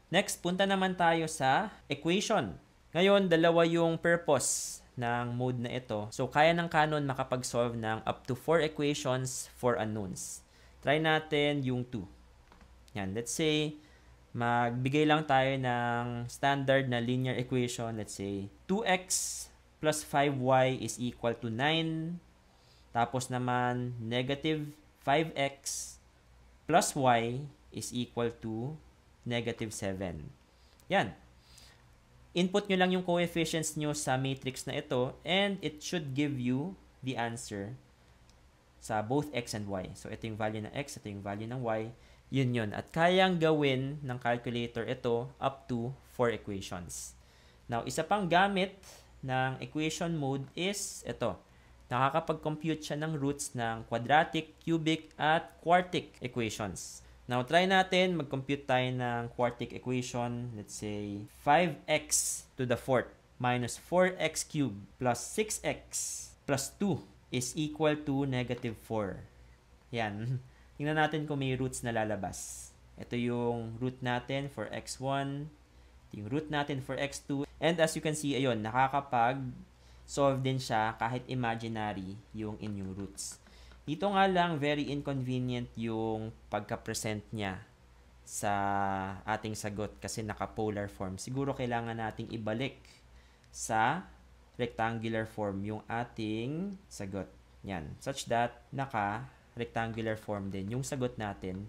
Next, punta naman tayo sa equation. Ngayon, dalawa yung purpose ng mode na ito. So, kaya ng Canon makapag-solve ng up to 4 equations for unknowns. Try natin yung 2. Yan, let's say, magbigay lang tayo ng standard na linear equation. Let's say, 2x plus 5y is equal to 9. Tapos naman, negative 5x plus y is equal to negative 7. Yan. Input nyo lang yung coefficients nyo sa matrix na ito and it should give you the answer sa both x and y. So, ito yung value ng x, ito yung value ng y. Yun yun. At kayang gawin ng calculator ito up to 4 equations. Now, isa pang gamit ng equation mode is ito. Nakakapag-compute siya ng roots ng quadratic, cubic, at quartic equations. Now, try natin, mag-compute tayo ng quartic equation. Let's say, 5x to the 4th minus 4x cubed plus 6x plus 2 is equal to negative 4. Yan. Tingnan natin kung may roots na lalabas. Ito yung root natin for x1. Ito yung root natin for x2. And as you can see, ayun, nakakapag-solve din siya kahit imaginary yung inyong roots. Dito nga lang, very inconvenient yung pagka-present niya sa ating sagot kasi naka-polar form. Siguro kailangan nating ibalik sa rectangular form yung ating sagot. Yan. Such that naka-rectangular form din yung sagot natin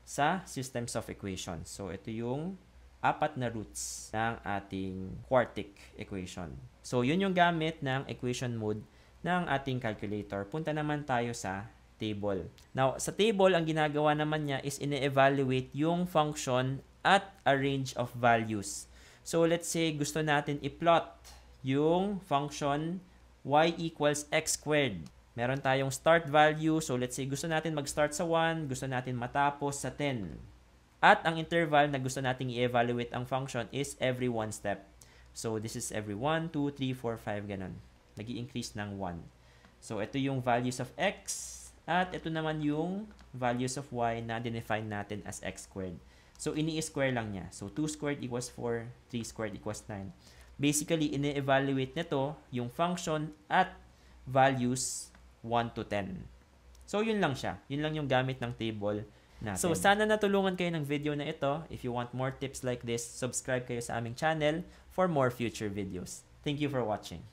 sa systems of equations. So, ito yung 4 na roots ng ating quartic equation. So, yun yung gamit ng equation mode ng ating calculator. Punta naman tayo sa table. Now, sa table, ang ginagawa naman niya is ine-evaluate yung function at a range of values. So, let's say gusto natin i-plot yung function y equals x squared. Meron tayong start value. So, let's say gusto natin mag-start sa 1, gusto natin matapos sa 10. At ang interval na gusto nating i-evaluate ang function is every 1 step. So, this is every 1, 2, 3, 4, 5, ganun. Nag-i-increase ng 1. So, ito yung values of x at ito naman yung values of y na dinefine natin as x squared. So, ini-square lang niya. So, 2 squared equals 4, 3 squared equals 9. Basically, ini-evaluate nito yung function at values 1 to 10. So, yun lang siya. Yun lang yung gamit ng table natin. So, sana natulungan kayo ng video na ito. If you want more tips like this, subscribe kayo sa aming channel for more future videos. Thank you for watching.